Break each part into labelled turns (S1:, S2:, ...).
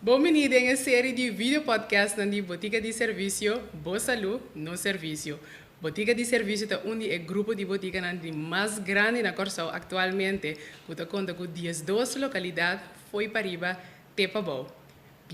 S1: Bem-vindo em série de vídeo podcast na Botica de Serviço, Boa Saúde no Serviço. Botica de Serviço é um grupo de botica mais grande na Corsão atualmente, que conta com 12 localidades, foi para riba, Tepabau.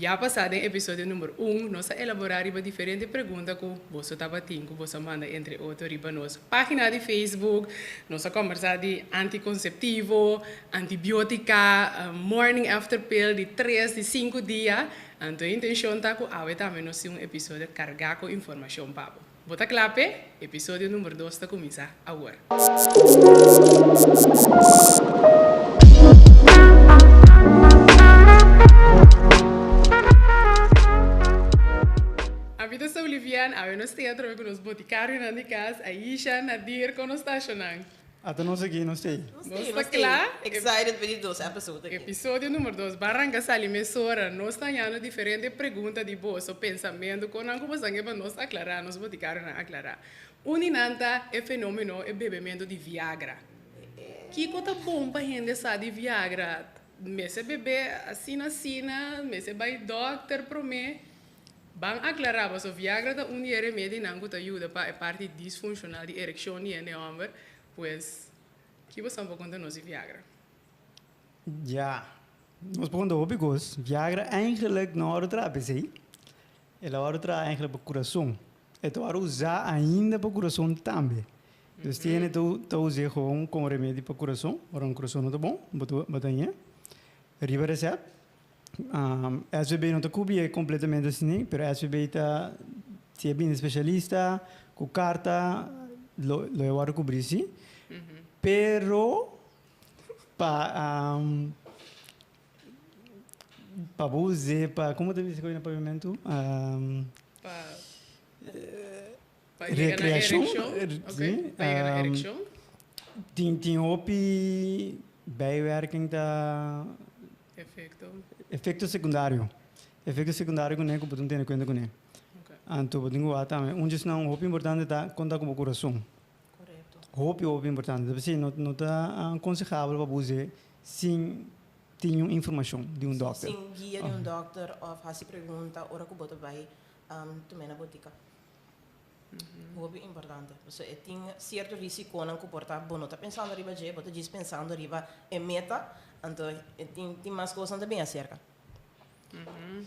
S1: Já passado em episódio número 1, nós elaboramos diferentes perguntas que você estava tendo, que você manda entre outros riba nossa página de Facebook, nós conversamos de anticonceptivo, antibiótica, morning after pill de 3, de 5 dias. Então a intenção é que hoje também nós um episódio carregado com informação para você. Bota clape, episódio número 2 está começando agora. A vida é Olivian, a nós teatro com os boticários na casa, Aisha, Nadir, com os estacionantes.
S2: Até não sei, não sei.
S1: Está claro?
S3: Excited para dos episódios aqui.
S1: Episódio número 2, Barranca Salimesora, nós estamos diferentes perguntas de bolso, pensamento, com algo que nós aclarar, nós boticários aclarar. Uninanta é fenômeno é bebimento de Viagra. Que coisa bom para a gente saber de Viagra? Mese bebê assim, mese vai doctor para mim. Bang aclarar, mas o Viagra é remédio que ajuda para a parte disfuncional de ereção e no homem, pues, que você não pode contar de Viagra?
S2: Ja, nós podemos dar because Viagra eigenlijk na hora trabalho, sim. Ela hora trabalho eigenlijk para coração. Então hora usar ainda para coração também. Então tem tu usar como remédio para coração, ora um coração não tá bom, batanha. Riba receita. SVB não está cobrindo completamente assim, mas SVB está se é bem especialista, com carta, lo vai cobrir sim. Pero para usar para como te diz no pavimento
S1: Recreação,
S2: sim,
S1: erection.
S2: tem opi bijwerking da efeito secundário que nem como tem conta com ele. Então eu digo também não opi importante tá conta com o coração. Hope importante. Deve não está aconselhável para você sem ter informação de doctor.
S3: Sem guia de doctor ou fazer pergunta, ora que você vai tomar na botica. Hope importante. Você tem certo risco não comportar bom. Não está pensando arriba de, você diz pensando arriba é meta, então tem mais coisas também acerca.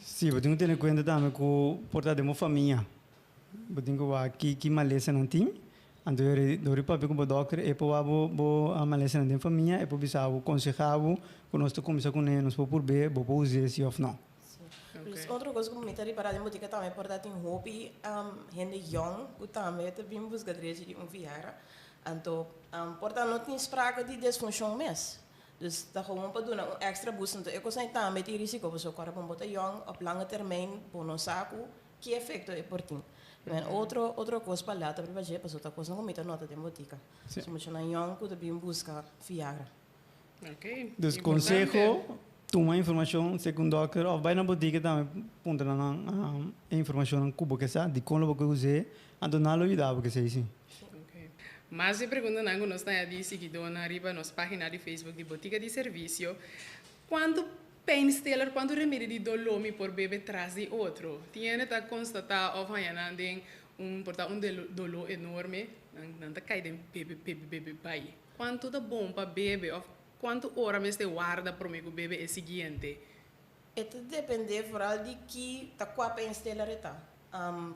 S2: Sim, eu tenho que ter em conta também que o portar de uma família. Eu tenho que maleza não tem. Então, eu papi como doctor, e po a malesa na família, e po bisa o aconselhava, quando nós começamos com ele, nós por ver, bo usar se ou não.
S3: Outra coisa que me está reparando é que também por dar um hobby, gente young, que também também busca direito de Viagra, então portanto não tem spraque de disfunção mesmo. Dus dat gewoon para dar um extra boost. Então eu consigo também ter risco, porque o corpo botar young, op lange termijn, bonosaco, que efeito é por ti. Outra coisa para lá, também vai ser, mas outra coisa não me nota de botica. Se você não young, que também busca Viagra.
S1: Ok.
S2: Desconselho, toma informação segundo o doctor, ou vai na botica também, ponta na informação que você sabe, de como você usa, então não lo ajuda, porque sei sim.
S1: Mas se pergunta nango nós está aí seguidor na riba nossa página de Facebook de Botica de Serviço, quando painkiller, quando remédio de dolor me por bebê traz de outro, tiene que constatar ou vai na tem dolor enorme, não tá cai de bebê pai. Quanto tá bom para bebê, ou quanto hora me este guarda para o bebê é seguinte?
S3: Isso depende vooral de que tá qual painkiller está.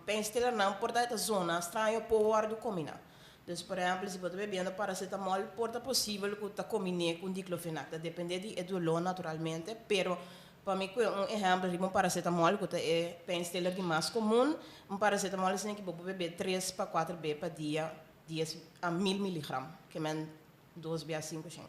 S3: Painkiller não porta esta zona estranho por guarda combinar. Dus, por exemplo, se você bebendo paracetamol, porta possível que você combine com diclofenac. Depende de dolor naturalmente, pero para mim, um exemplo de paracetamol, que é painkiller de mais comum, paracetamol é que você beber 3 para 4 vezes por dia, 10 a 1000 miligramas, que é 2 a 5 sim.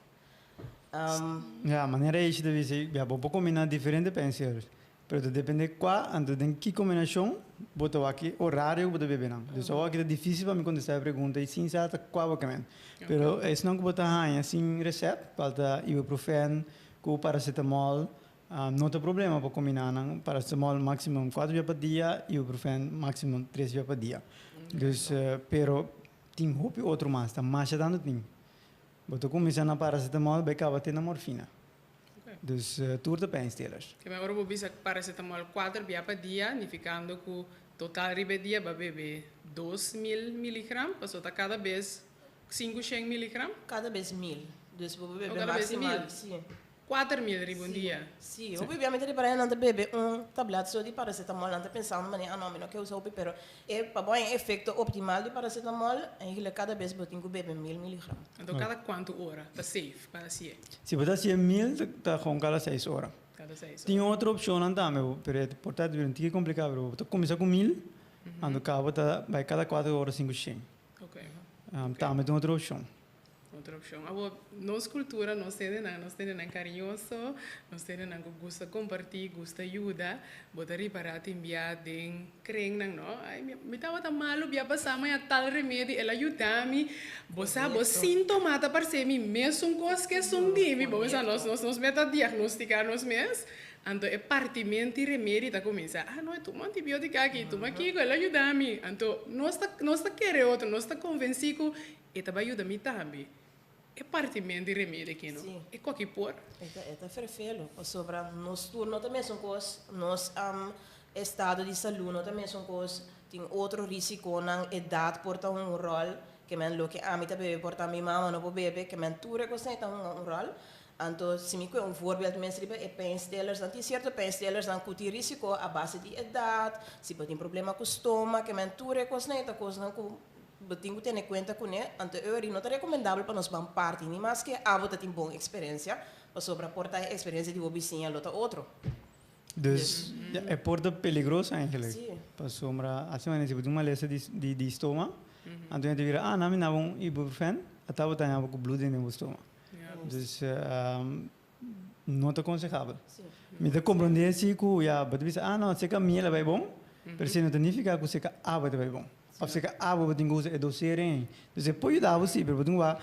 S2: A maneira é deve ser, vou combinar diferentes painkillers. Pero depende de qual, então tem que combinação, botar aqui horário para beber não. Então aqui é difícil para mim contestar a pergunta e sim sabe qual é que Pero é não que botar assim receita, falta ibuprofeno, com paracetamol, não tem problema para combinar não. Paracetamol máximo 4 vezes por dia, ibuprofeno máximo 3 vezes por dia. Dus pero tem outro mais, tá mais dando tem. Botar começar na paracetamol, vai acabar tendo morfina. Dus toer de pijnstillers.
S1: Que me agora vou bisa paracetamol 4 via per dia, significando que total ribe dia vai beber 2.000 miligram, passou a cada vez 500 miligram,
S3: Cada vez 1.000. Dus we
S1: Oh,
S3: beber
S1: cada vez
S3: maximal.
S1: 1.000?
S3: Sim.
S1: 4.000 ribe um dia.
S3: Sim, obviamente para não beber tablete só de paracetamol, não pensando, mas não, não quero usar o pero é para bom efeito optimal de paracetamol, eigenlijk cada vez botin que beber 1.000 miligram.
S1: Então, cada quanto hora? Está safe, para si.
S2: Se você tiver 1000, está com cada 6 horas.
S1: Cada 6
S2: Tem
S1: horas.
S2: outra opção também, mas portanto, é um pouco complicado. Você começa com 1000, ando cabo vai cada 4 horas 500.
S1: Ok.
S2: Também tem outra opção.
S1: Outra opção. Agora, nossa cultura, nós temos carinhoso, nós temos que gosta compartilhar, gosta ajudar, botar reparar, enviar, den, creem, não? Ai, me estava tão malo, via passar, mas tal remédio, ela ajuda-me, você sintoma para ser me mesmo coisa que são de mim, bom, nós meta diagnosticar nós mesmos. Então, é partimento e remédio tá começa. Não, é toma antibiótico aqui, toma aqui, ela ajuda-me. Então, nós tá querendo outro, nós tá convencido que ela vai ajudar-me também. É partimento e remédio aqui, não?
S3: Sim.
S1: É qualquer por.
S3: É ferfelo. Sobre nós turno também são coisas, nós estado de saúde também são coisas, tem outro risco na idade porta rol, que men lo que a mim também porta minha mama não bebê, que men tudo coisa tem rol. Então, se me voorbeeld mensen die pijnstillers, dan die certo pijnstillers dan kuti risiko a base de idade, se pode ter problema com estômago, que men tudo coisa nem coisa não tenho que ter conta com ele, então eu não é recomendável para nós vamos parte, nem mais que a botar tem boa experiência, para sobreportar a experiência de vizinha outra outro.
S2: Dus é porta peligroso eigenlijk.
S3: Sim.
S2: Para sombra, assim maneira, se você uma lesa de estômago, então ele vira, não me dá um ibuprofen, até você tem um blood no estômago. Dus não é aconselhável. Me dá compreender se que você diz, não, se que a minha vai bom, mas se não significa que se que a vai bom. Of se que a vai ter que doseren. Dus depois dá você, mas você vai,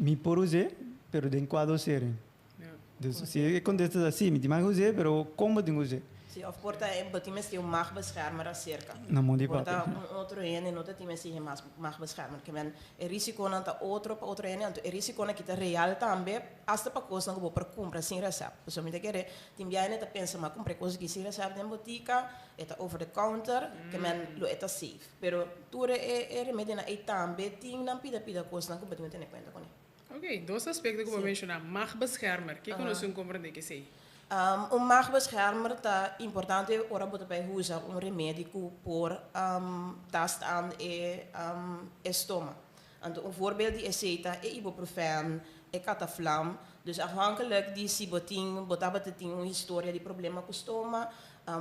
S2: me por usar, mas tem que doseren. Dus se acontece assim, me tem que usar, mas como tem que usar?
S3: Sim, of porta é botimes tem magbeschermer acerca.
S2: Na mão de
S3: Porta
S2: papo.
S3: outro ene não tem mais tem magbeschermer, que men é risiko na ta outro ene, então é risiko na que tá real também, hasta para coisa não vou para comprar sem receita. Pessoal me querer, tem bem ene tá pensa mas comprar coisa que sem receita na botica, é tá over the counter, que men lo é tá safe. Pero tudo é remédio na e também tem na pida coisa não que botar em conta com ele.
S1: Ok, dois aspectos que eu vou mencionar. Magbeschermer, que nós compreender que sei.
S3: Magbeschermer é importante ora botar para usar remédio por tast aan estômago. Então, voorbeeld die receita é ibuprofen, é cataflam. Dus afhankelijk die se botava tem uma história de problema com o estômago,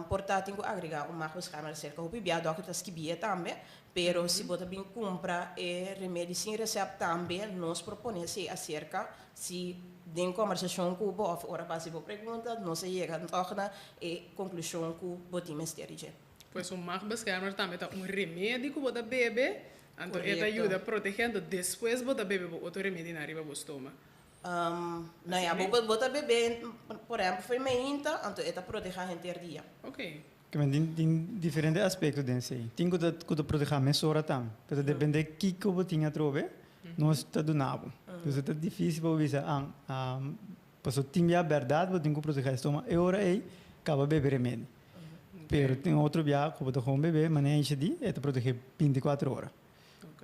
S3: portanto, tem que agregar magbeschermer cerca. O pibia doctor está esquibia também, pero se botar bem compra remédio sem receita também, nós propomos acerca se den conversação com o bof, ora base por pergunta, não se chega a conclusão que o botim esterige.
S1: Pois magbeschermer também tá remédio que você bebe, então ele ajuda protegendo, depois você bebe outro remédio na riba do estômago.
S3: Não é, você bebe, por exemplo, fermenta, então ele protege a gente dia.
S1: Ok.
S2: Que tem diferentes aspectos desse aí. Tem que proteger a mesora também. Porque depende de que você tinha trove, nós está do nabo. Então é difícil para você para tem a verdade, você tem que proteger o estômago. E ora aí, acaba beber remédio. Pero tem outro via que você come beber, mas nem enche de, é proteger 24 horas.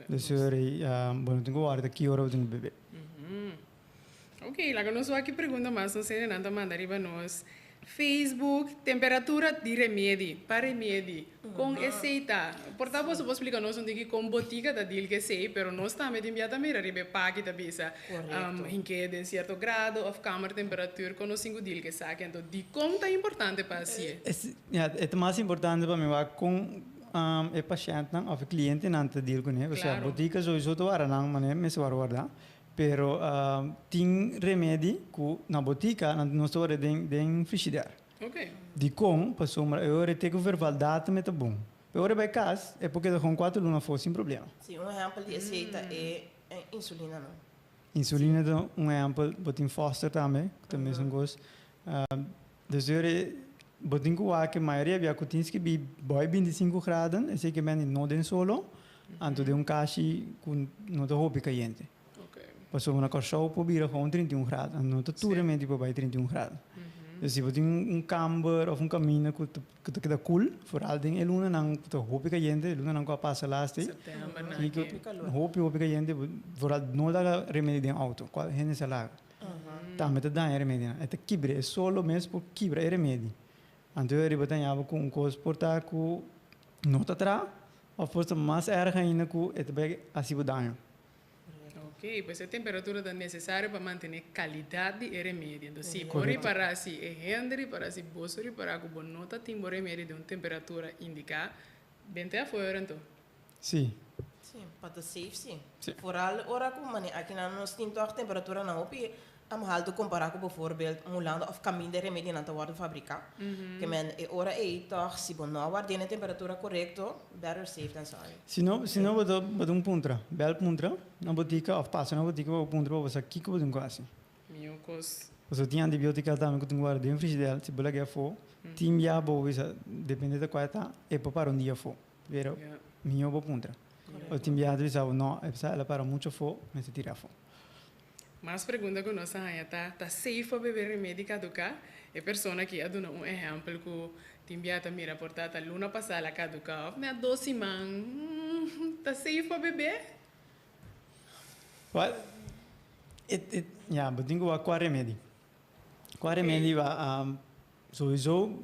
S2: Então aí, bueno, tem que guardar que hora você tem que beber.
S1: Ok, lá que nós aqui pergunta mais, não sei nada mandar para nós. Facebook, temperatura de remédio, para remédio, com receita. Portanto, você pode explicar nós onde que com botica da deal que sei, pero nós também também arriba pague da bisa, em que de certo grado of câmara temperatura com os 5 deal que sabe, então de como é importante para si.
S2: É mais importante para mim com o paciente ou o cliente não te deal com ele, ou seja, botica só isso tu ara não, mas me se guarda. Pero tem remédio que na botica não estou em frigideira.
S1: Ok.
S2: De como, para sombra, eu tenho que ver validade também tá bom. Eu vai casa é porque com 4 lunas foi sem problema.
S3: Sim, exemplo de receita é insulina, não?
S2: Insulina é exemplo, botin Foster também, que também são coisas. Então, botin que a maioria via que tem que be boy 25 graus, é que não den solo, anto de caixa com não te roupa caliente. Passou uma corção por bira com 31 graus. Não tá tudo remédio para baixo 31 graus. Se você tem camber ou caminho que te queda cool, vooral ding eluna nang te hopi kayende, eluna nang ko passa last
S1: Setembro, né?
S2: e que hopi kayende, vooral no da remédio de auto, qual hene salag. Tá, mas te dá remédio. É te kibre, é solo mesmo por kibre é remédio. Então eu ribatanya com coisa portar com nota tra, ou força mais erga ainda com é também assim o dano.
S1: Ok, pois a temperatura é necessária para manter a qualidade do remédio. Então, se for reparar se é render, para se você reparar com boa nota, tem bom remédio de uma temperatura indicada, bem até fora, então.
S2: Sim.
S3: Sim, para te safe, sim.
S2: Sim.
S3: Vooral, ora como mani, aqui na nos tem toch temperatura não opi, am halto comparar com bijvoorbeeld mulando of caminho de remédio não te worden fabricado. Que men ora toch se bom não guarda na temperatura correta, better safe than sorry.
S2: Se não botar puntra, bel puntra, na botica of passa na botica o puntra você aqui que botar quase.
S1: Meu cos.
S2: Você tem antibiótica também que tu guarda dentro frigideira, se bola que for, tim já boa, depende da qualidade, é para um dia for. Pero minha boa puntra. O tim já diz não, é para ela para muito for, mas se tira for.
S1: Mas pergunta que nós tá safe para beber remédio caducar? É pessoa que dá um exemplo que timbiata mira portada a luna passada caducar, mas 12 man, tá safe para beber?
S2: Well, ja, bedenken we qua remédio. Qua remédio va sowieso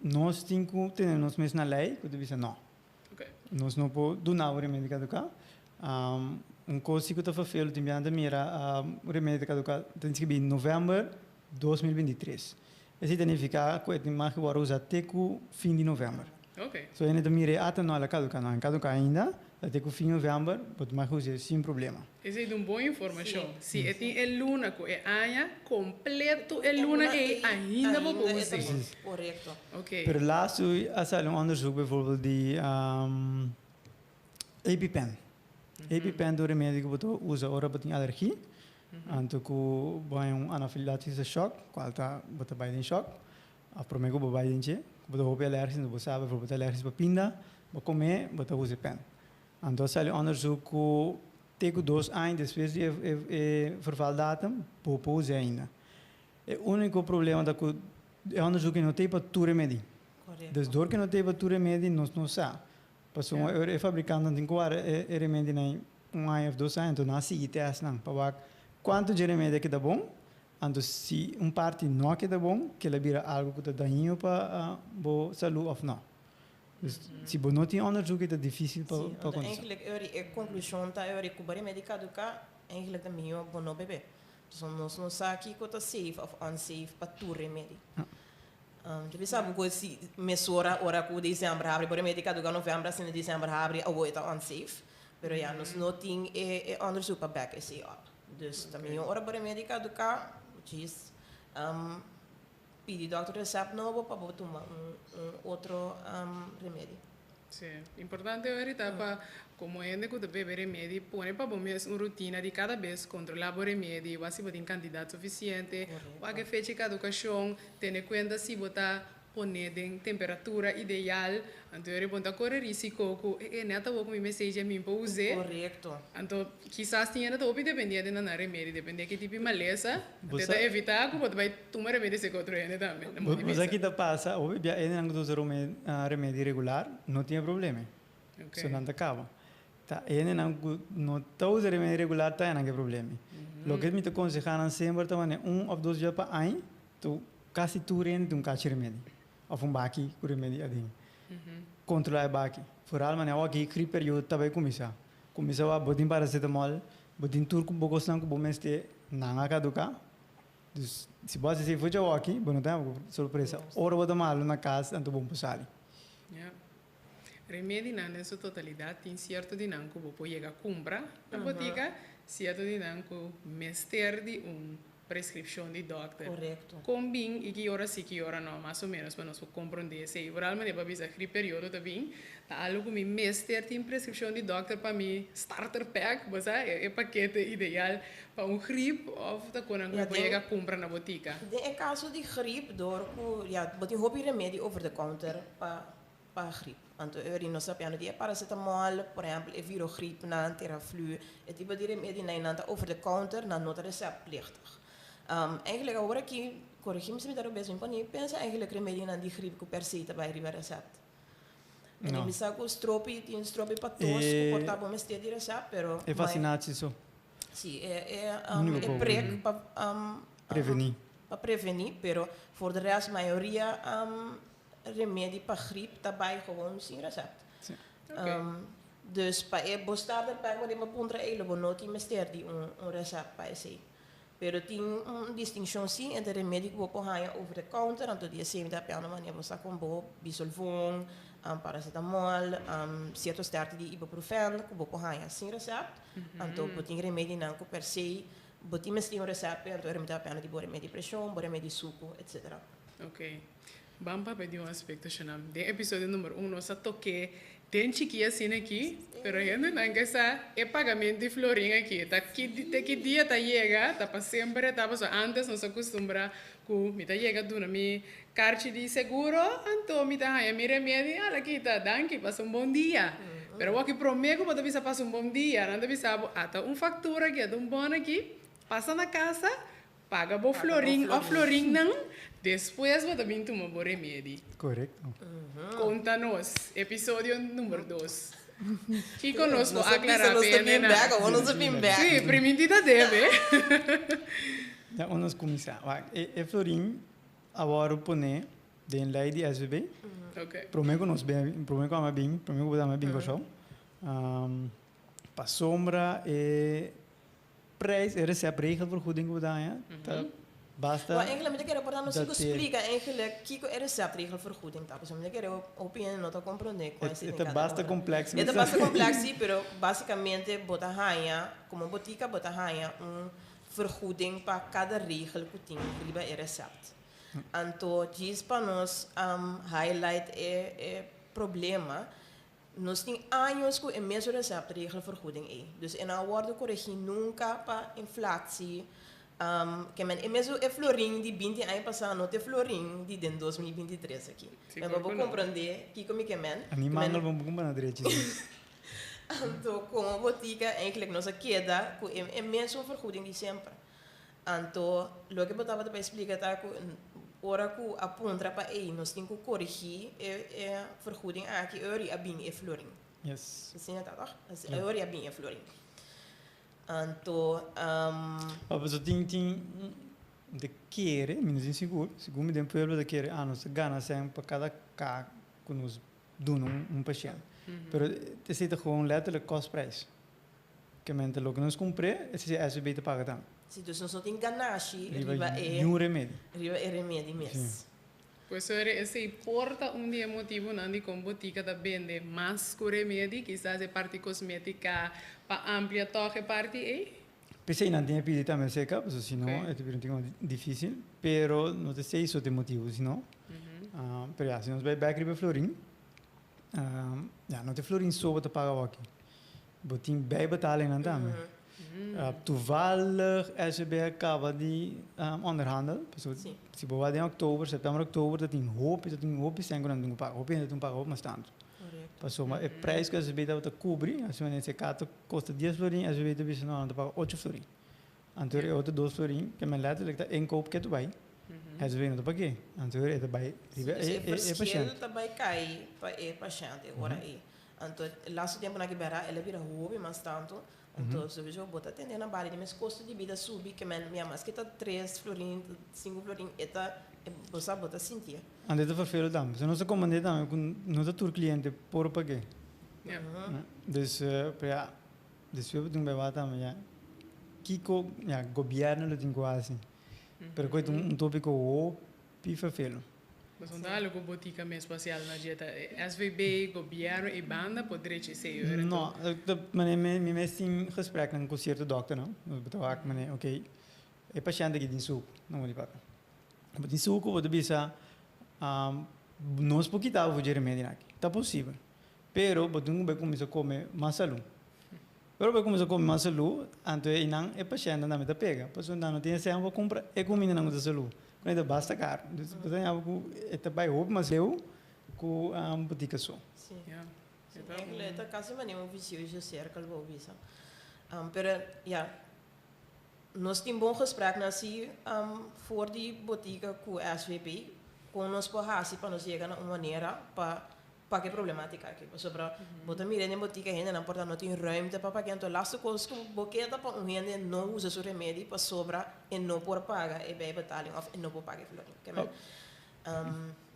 S2: nós temos nós mesmos na lei, que deve ser não.
S1: Ok.
S2: Nós não podemos do não remédio caducar. Coisa que eu estou fazendo também anda mira o remédio caducar tem que ser em novembro 2023. Isso significa que tem mais que vou usar até o fim de novembro.
S1: Ok.
S2: So ainda mira até não ela caducar não, caducar ainda até o fim de novembro, pode mais usar sem problema.
S1: Essa é uma boa informação. Se tem a luna com a anha completo, a luna é ainda vou usar.
S3: Correto.
S1: Ok.
S2: Per laatst is er een onderzoek bijvoorbeeld die EpiPen. EpiPen door de medici beto usa ora beting allergie. Anto ku bij een anafylactische shock, qualta beto bij den shock. Apromego bo bij den che, beto hope allergisch, beto sabe bijvoorbeeld allergisch bij pinda, beto come beto usa pen. Anto is er een onderzoek ku teko 2 anos depois de vervaldatum, popo usa ainda. O único problema da que é onderzoek que não tem para tu remédio.
S3: Correto.
S2: Dus door que não tem para tu remédio, nós não sabe. Passou é fabricante tem que é remédio nem ano ou 2 anos, então não se teste não. Para quanto de remédio que dá bom, então se parte não que dá bom, que ele vira algo que dá daninho para boa saúde ou não. Dus se você não tem onderzoek, é difícil para acontecer.
S3: Eigenlijk, a conclusão tá é que o remédio caduca, eigenlijk da minha bom não beber. Então nós não sabe que é safe ou unsafe para tu remédio. Jadi sabe que se mesura ora que dezembro abre, por remédio caduca novembro, se dezembro abre, ou é unsafe. Pero ja, nós não tem onderzoek para back esse up. Dus também ora por remédio caduca, diz pedir doctor recept novo para tomar outro remédio.
S1: Sim. Importante é para como é que você bebe remédio, põe para bom mesmo uma rotina de cada vez controlar o remédio, se você tem quantidade suficiente, ou que fecha de caducação, ter em conta se você põe em temperatura ideal, então eu vou correr risco que é neta vou com mensagem a mim para usar.
S3: Correto.
S1: Então, quizás tenha neta opi dependendo da remédio, depende que tipo de maleza, até evitar que você vai tomar remédio se controla também.
S2: Mas aqui está passa, o bebê ainda não usa remédio regular, não tem problema. Isso não acaba. Tá, ainda não está usando remédio regular, tá não tem problema. O que me te aconselham sempre também é 1 ou 2 dias para ano, tu quase tudo tem caixa remédio. Ou baki com remédio assim. Controlar baki. Vooral mas aqui aquele período também começa a botar paracetamol, botar tudo com pouco sangue, bom mas te não caduca. Dus se você se for já aqui, bom não tem surpresa. Ora botar mal na casa, então bom passar.
S1: Remédio na sua totalidade tem certo dinâmico que você chega a comprar na botica, certo dinâmico mestre de prescrição de doctor.
S3: Correto.
S1: Combin e que hora sim, que hora não, mais ou menos, para nós compreender. Se realmente para bisa aquele período também, tá algo que me mestre tem prescrição de doctor para mim starter pack, mas é paquete ideal para gripe ou tá quando você chega a comprar na botica.
S3: In caso de griep, door ja, wat die hobby remédio over de counter, pa para gripe. Então, eu não sabia de paracetamol, por exemplo, é virogripe, não Theraflu, é tipo de remédio não over the counter, não nota receptplichtig. Eigenlijk agora que corrigimos se me dar o mesmo, pensa eigenlijk remédio não de gripe que per se também riba recept.
S2: No.
S3: Mi sa che stropi para todos, que portava uma esteira de recept, pero
S2: É fascinante isso.
S3: sim,
S2: Único
S3: é preg para
S2: prevenir.
S3: Para prevenir, pero voor de rest, maioria remédio para gripe também gewoon sem recept.
S2: Sim.
S3: Dus para bostar de pega de uma pontra ele, bo não tem mister de recept para esse. Pero tem distinção sim entre remédio que você ganha over the counter, então dia sempre da piano mania você com bisolvon, paracetamol, certos starten de ibuprofen, que você ganha sem recept, então você tem remédio não que per se você tem um recept, então remédio da piano de remédio de pressão, remédio de suco, etc.
S1: Ok. Vamos para pedir um aspecto, Shanam. De episódio número 1, nós toquei tem chiquinha assim aqui, pero ainda não que essa é pagamento de florim aqui. Tá que dia tá chega, tá para sempre, tá para antes nós acostumbra com me tá chega do na mi cartão de seguro, então me tá aí me remédio, ela aqui tá danke, passa bom dia. Pero aqui prometo para você passar bom dia, não deve saber, tá fatura aqui, bom aqui, passa na casa, paga o florim, o florim não. Depois você também toma o remédio.
S2: Correto.
S1: Conta-nos, episódio número 2. Que conosco aclarar
S3: Não
S1: bem. Sim, primeiro deve.
S2: Já nós começamos. Florim, agora põe den lei de SVB.
S1: Ok.
S2: Prometo nós bem, prometo que bem, prometo que dá bem com para sombra e prijs, recept regelvergoeding que dá, basta.
S3: Maar eigenlijk moet ik er dan nog explicar eigenlijk que é receptregelvergoeding tá, porque eu quero opinião não tô compreendendo com esse.
S2: É basta complexo.
S3: É basta complexo, sim, pero basicamente bota ganha, como botica bota ganha vergoeding para cada regel que tem que liba é recept. Então, diz para nós highlight é problema. Nós temos anos que é mesmo receptregelvergoeding é. Dus in een woord corrigir nunca para inflatie. Que men é mesmo é florim de 20 anos passado, não é florim de 2023 aqui. Mas vou compreender que como que men.
S2: Animal não vamos comprar na direita.
S3: Então, como botica, eigenlijk nossa queda, é mesmo vergoeding de sempre. Então, o que eu estava para explicar é que ora que aponta para aí, nós temos que corrigir é vergoeding aqui, é bem é florim.
S2: Yes.
S3: Assim é tá, é bem é florim. Então,
S2: mas eu tenho de querer, menos inseguro, segundo me deu pueblo de querer, nós ganha sempre para cada cá que nos dão paciente. Pero esse é gewoon letterlijk cost-prijs. Que mente lo que nós comprei, esse é SBB te paga também.
S3: Sim, então nós não tem ganache,
S2: riba é um remédio.
S3: Riba é remédio mesmo.
S1: Pois esse importa dia motivo não de como botica da vende mais que remédio, quizás é parte cosmética para ampliar toque parte aí.
S2: Pensei não tinha pedido também seca, porque senão é difícil, pero não sei isso tem motivo, senão. Pero já, se nós vai back riba florim, já não tem florim só para pagar aqui. Botin bij betaling aan também. Toevallig SBB acaba de onderhandelen. Se boa em outubro, setembro, outubro, dat tem hoop sem que não paga, hoop ainda não paga, hoop mas tanto. Passou, mas o preço que a SBB deve cobrir, assim nesse caso custa 10 florim, a SBB deve não paga 8 florim. Então é outro 2 florim que me leva a inkoop que tu vai. A SBB não paga, então é vai.
S3: É paciente. Também cai para é paciente agora aí. Então, laatste tempo na Guibera, ela vira hobby, mas tanto. Então, se eu botar atender na barra, mas custo de vida subir, que minha mas que tá 3 florim, 5 florim, eta você bota sentir.
S2: Ande te vervelen dan. Se não se comandei dan, não se tour cliente por pagar. Dus ja, dus we doen bij wat dan, ja. Kiko, ja, governo lo tem quase. Pero coito tópico o pi vervelen.
S1: Mas não dá algo botica mais espacial na dieta. SVB, governo e banda poderia ser.
S2: Não, me mes in gesprek com um certo dokter, não? Betul mane, okay. É paciente que tem suco, não vou lhe pagar. Mas tem suco, vou bisa nós porque tá o remédio aqui. Tá possível. Pero botung vai começar a comer mais salu. Pero vai começar a comer mais salu, então é paciente não me tá pega. Passou não tem essa vou comprar é comida não da salu. Quando basta caro. Então algo é também roubo, mas eu com boutique só.
S3: Sim.
S1: Ja.
S3: Sim, eigenlijk, dat kan ze maar niet een vicieuze cirkel bouwen. Pero, ja, nós temos bom gesprek nasi voor die boutique com SVP, com nós porrasi para nós chegar na maneira para que problemática aqui. Sobre botar mira na boutique ainda não porta não tem ruimte para pagar então laatste coisa que boqueta para gente não usa seu remédio para sobra e não por pagar e bem betaling of e não por pagar flor.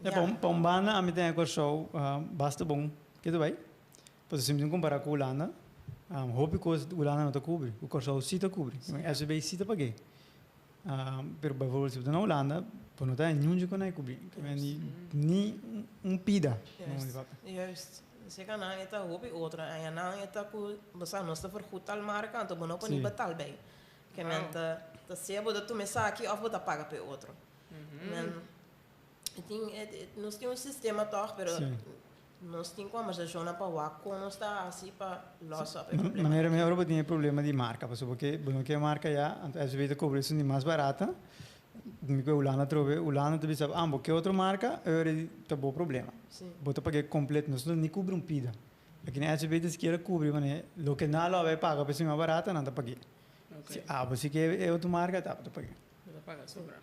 S2: Para bana a mim tem agora show basta bom que tu vai. Pois se me comparar com Holanda, hobby coisa Holanda não está cobre, o corso sim está cobre. SVP sim está paguei. Pero por favor se na Holanda por não ter nenhum de conai cobre, nem pida.
S3: Juist. Ze kan aan het hobby outra, en aan het ku basa nós está vergoed al marca, então não pode betal bem. Que menta, tá sebo da tu me aqui of bota paga pe outro. Men nós temos sistema toch, pero nós temos conversação para o com nós está assim para losa pe problema.
S2: Maneira melhor para ter problema de marca, porque bueno que a marca já, às vezes cobre isso mais barata. Mi que Holanda trove, Holanda também sabe, porque outra marca, tá bom problema. Bota pagar completo, nós não cobre pida. Aqui na SBT se quer cobrir, mas lo que nada vai pagar para ser mais barata, não tá pagar. Você quer é outra marca, tá pagar.
S1: Tá pagar sobra.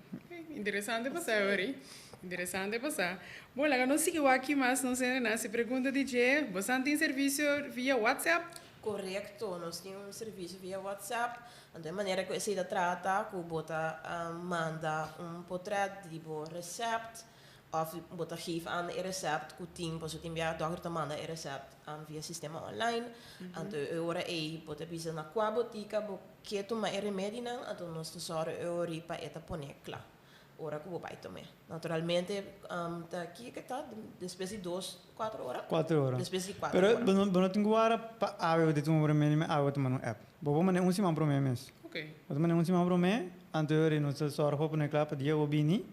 S1: Interessante passar, Ori. Interessante passar. Bom, lá não sigo aqui mais, não sei nada. Se pergunta DJ, você tem serviço via WhatsApp?
S3: Correto, nós temos serviço via WhatsApp. De maneira que você trata, que bota manda portret tipo recept, of bota geef aan een recept, que tem, pois tem via dokter manda een recept via sistema online. Então euro bota bisa na qua botica, que tu ma remédio não, então nós tesoro euro para eta ponecla. Ora que vou pai também. Naturalmente, tá aqui que tá, depois de 4 horas.
S2: 4 horas.
S3: Depois de 4
S2: horas.
S3: Pero,
S2: não tenho agora para a de tu problema, a tu mano app. Vou mandar cima problema.
S1: Ok.
S2: Vou mandar cima problema, anterior não se só roupa na clapa dia o bini.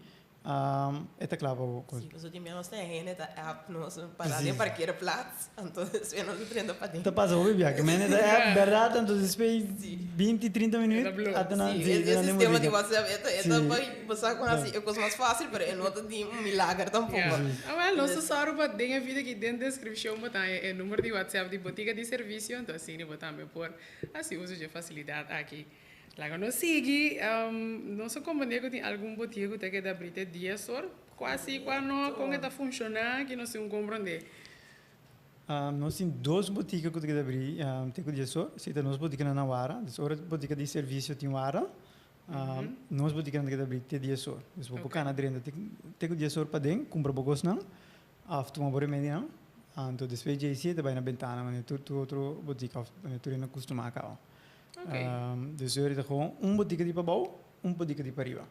S2: Esta clapa o coisa.
S3: Sim, você tem menos tem esta app nós para ali parkeerplaats, então se não se prende para dentro.
S2: Tá passa o viaje, mas esta app verdade, então depois 20, 30 minutos até na
S3: esse sistema de WhatsApp esta vai passar com assim, é coisa mais fácil, mas é nota de milagre tampouco.
S1: Well, nosso só para ter a vida aqui dentro da descrição, botar o número de WhatsApp de botica de serviço, então assim, botar também por assim uso de facilidade aqui. Lá não sigue, não sei como nego tem algum botigo que dá brita dia só, quase quando como está funcionando, que não sei compreender.
S2: Nós temos 2 boticas que dá brita, tem que dia só, se tem 2 boticas na Nawara, outra botica de serviço tem Nawara, nós boticas na dá brita dia só. Mas vou buscar na drenda, tem que dia só para dentro, compra bogos não, after uma boa média não, então depois de aí vai na ventana, mas tu outro botica, tu não costuma cá. Dus er is gewoon een boutique die bouwt, een boutique die pariva.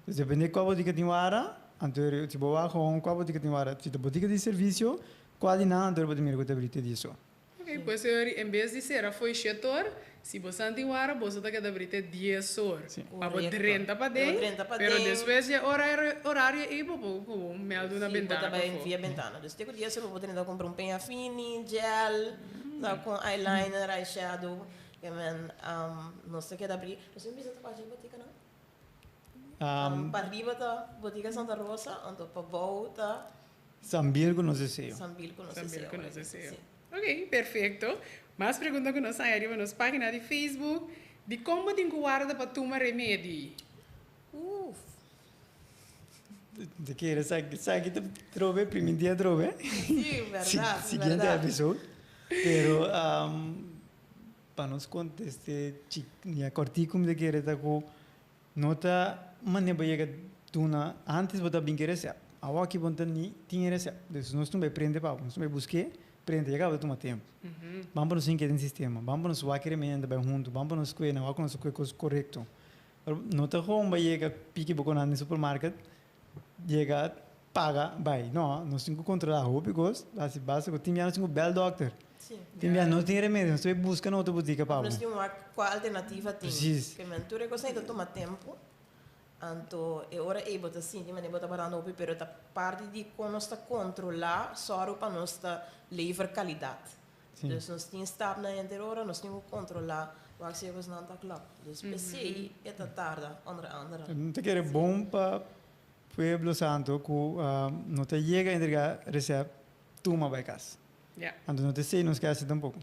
S2: Dus depende qual boutique die wara, anterior tipo wa gewoon qual boutique die wara, se boutique di servizio, qual di na anterior boutique mirko te disso.
S1: Ok, pues em vez de ser foi setor, se você não tem hora, você tem que dar 10 horas. Para 30 para dentro, pero depois é horário e pouco, me aldo na ventana.
S3: Também via ventana. Dus tem que dia você pode tentar comprar penha fini, gel, com eyeliner, eyeshadow. Men não sei que dá abrir. Você me visita para a botica não? Para arriba tá botica Santa Rosa, então para volta.
S2: Sambilco não sei se.
S3: Sambilco não sei se.
S1: Ok, perfeito. Mais perguntas que nós saímos na nossa página de Facebook de como tem que guardar para tomar remédio.
S2: De que era sabe que trove primeiro dia trove.
S3: Sim, verdade.
S2: Seguinte episódio. Pero para nos contestar, a corticum de que era com nota maneira para tuna antes botar bem que receber. Agora aqui botar ni tinha receber. Então nós não vai prender para, nós vai buscar, prende já acaba tomar tempo. Vamos para nos enquete sistema, vamos para nos vai querer menda bem junto, vamos para nos coisa, vamos para nos coisa correto. Nota como vai chegar pique boconan no supermercado, chega paga, vai, não, nós temos que controlar o hobby, assim básico, tem já nós temos bel doctor. Não tem remédio, nós temos que buscar outra botica para.
S3: Nós temos qual alternativa tem.
S2: Precis.
S3: Que mentura que você toma tempo, então é hora de botar assim, mas botar para não pero a parte de como nós está controlar só para nós está levar qualidade. Então nós temos stap na interior, nós temos que controlar o que você não está claro. Então PC é tarda, andere.
S2: Não tem bom para Pueblo Santo que não te chega a entregar receita toma bij casa.
S1: Ja.
S2: En dan te zeggen, não esquece tampoco.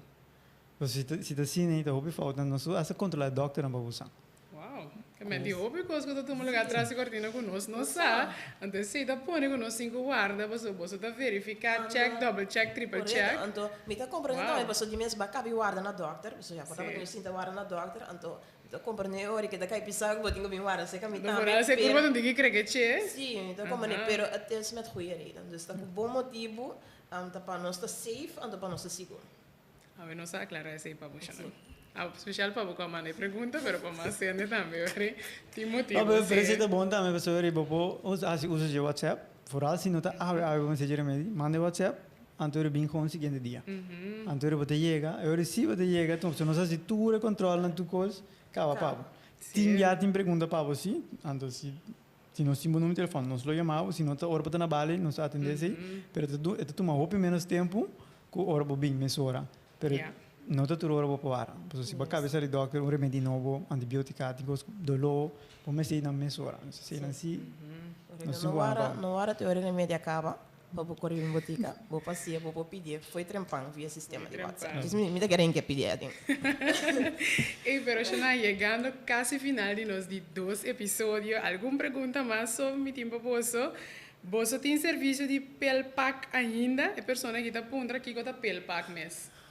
S2: Dus se tá assim, tá hobby falta, não só essa controlar o doctor não vai usar.
S1: Uau. Que me di hobby coisa que tu lugar atrás de cortina conosco, não sa. Então se tá põe conosco 5 guarda, você tá verificar, check, double check, triple check.
S3: Então, me tá comprando também, você de mês bacabi guarda na doctor, você já pode ter cinta guarda na doctor, então tô comprando hora que daqui pisar que botinho bem guarda, sei que me tá.
S1: Agora você curva não diga que che?
S3: Sim, então como né, pero até se met goeie reden. Dus tá com bom motivo, tá para nós tá safe, tá para nós tá seguro.
S1: A ver, não sa aclarar esse aí para você não. Especial para você mandar pergunta, pero para mais gente também, ore. Tem motivo.
S2: Aber precisa bom também, pessoal, e bobo, usa de WhatsApp, vooral se não tá, você já me manda WhatsApp, antor bem com o seguinte dia. Antor você chega, eu recebo você chega, então se não sabe se tu controla tu coisa, cava papo. Tem já tem pergunta para você, então se não se no telefone, nós lo chamamos, se não tá hora para na bala, nós atendemos, pero tu toma roupa menos tempo, com hora para bem mesora. Pero não está tudo hora para parar. Porque se a cabeça de doctor, um remédio novo, antibióticos, dolor, como se não mesora. Se não se
S3: não hora te hora remédio acaba, vou correr em botica, vou passear, vou pedir, foi trempão via sistema de WhatsApp. Diz me querem que pedir assim.
S1: E pero já chegando quase final de nos de 2 episódios, alguma pergunta mais sobre meu tempo posso? Você tem serviço de pelpack ainda? A pessoa que está punta aqui com a pelpack mesmo.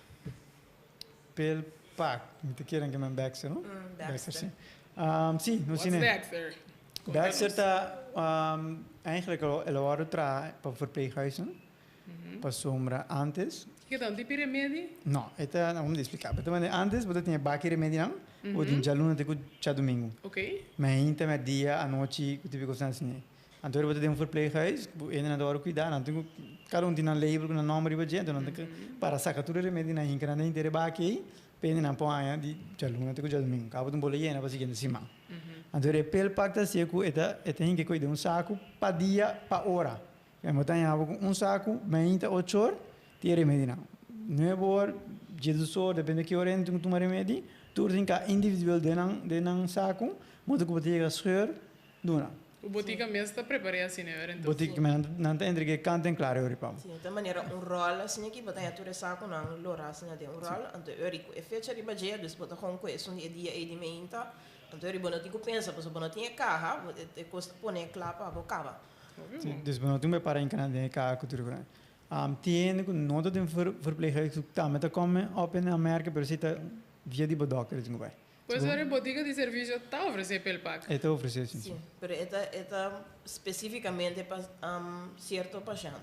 S2: Pelpack, niet keer que mijn Baxter, no?
S3: Baxter.
S2: Sim. Sim, no
S1: What's
S2: cine.
S1: Baxter?
S2: Baxter está eigenlijk al para verpleeghuizen, para sombra antes.
S1: Que tal tipo de remédio?
S2: Não, esta vamos explicar. Pero antes você tinha baqui remédio não, ou tinha jaluna te com domingo.
S1: Ok.
S2: Mas ainda me dia à noite que tive coisa assim. Então você tem verpleeghuis, ainda não dá hora cuidar, então cada um tem um label com um nome de gente, então para sacar tudo remédio na hinca na inteira baqui, pende na ponha de jaluna te com domingo. Acaba de boleia na base de cima. Então é pel pacta se que eta hinca cuida saco para dia para hora. Eu botar um saco, 28 horas, tem remédio não. 9 horas, 18 horas, depende de que hora tu toma remédio, tu tem que individual de nang saco, mas tu pode chegar scheur, dona.
S1: O botica mesmo está preparado assim, né?
S2: Botica que não tem entre que cantem claro eu reparo.
S3: Sim, de maneira rol assim aqui botar a tua saco não lora assim de rol, então eu rico é fecha de badia, dus botar com coisa dia e de menta, então eu rico não tenho pensa, pois não tinha carro, te custa pôr clapa a bocava.
S2: Dus não tu me para em Canadá carro cultura. Tem nota de verpleeghuis que tá, mas tá como op in Amerika, pero se tá via de doctor de vai.
S1: Pois a botica de serviço está oferecendo pelpack.
S2: É tá oferecendo sim.
S3: Sim, pero é especificamente para certo paciente.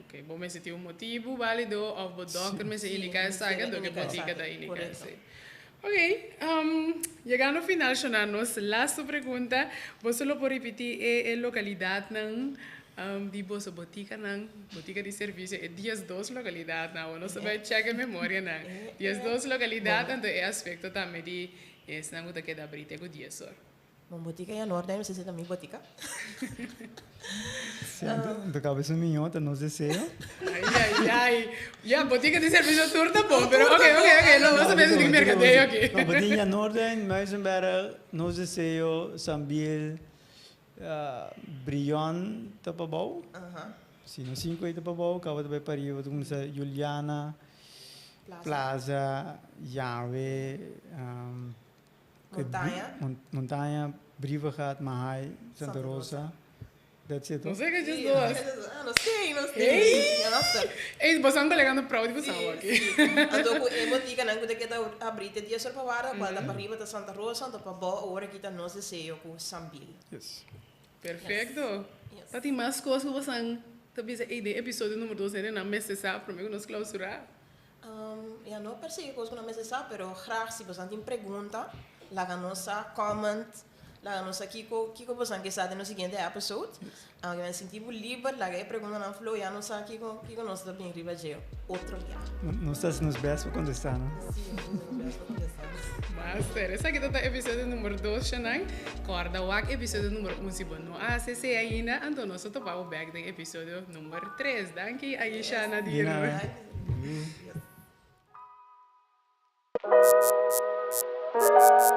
S1: Ok, bom, mas se tem motivo válido, ou o doctor me se indica saga do que botica da indica. Ok, chegando ao final, Shona, nossa last pergunta, você lo pode repetir a localidade de vossa botica de serviço é dias 2 localidades não, não sabe checar a memória não. Dias 2 localidades, então é aspecto também de esse não que dá brita com dias só.
S3: Uma botica é enorme, não sei se também botica.
S2: Do cabeça minhota, não sei se
S1: Ai. Já, botica de serviço tour tá bom, pero ok, não vamos saber se tem mercadeio aqui.
S2: Não, botica Norden, Muizenberg, não sei se Sambil, Brion, Tapabau. Sino 5 aí Tapabau, acaba de parir, como se Juliana, Plaza, Yahweh, Montanha, Brivagat, Mahai, Santa Rosa. That's it.
S1: Não sei que é dias 2.
S3: Não sei.
S1: Ei, você não tá ligando para onde você aqui.
S3: Então, a botica não é que tá abrita dia só para vara, para arriba da Santa Rosa, então para boa hora que tá não sei se eu com Sambil.
S2: Yes.
S1: Perfeito. Tá tem mais coisas que você talvez de episódio número 2 ainda não me cessar para mim nos clausurar.
S3: Eu não percebo coisas que não me cessar, pero graag se você tem pergunta, lá nossa comment, lá nossa que você quer saber no seguinte episódio. Eu me senti livre, lá que pergunta não flow, eu não sei que nós tá bem riba de outro dia.
S2: Não está se nos best para contestar, não?
S3: Sim, nos best para contestar.
S1: Master, essa aqui tá episódio número 2, Shanang. Corda o episódio número 1, se você não acessei ainda, então nós topamos back do episódio número 3. Danke, Aisha Nadir.
S3: Yes.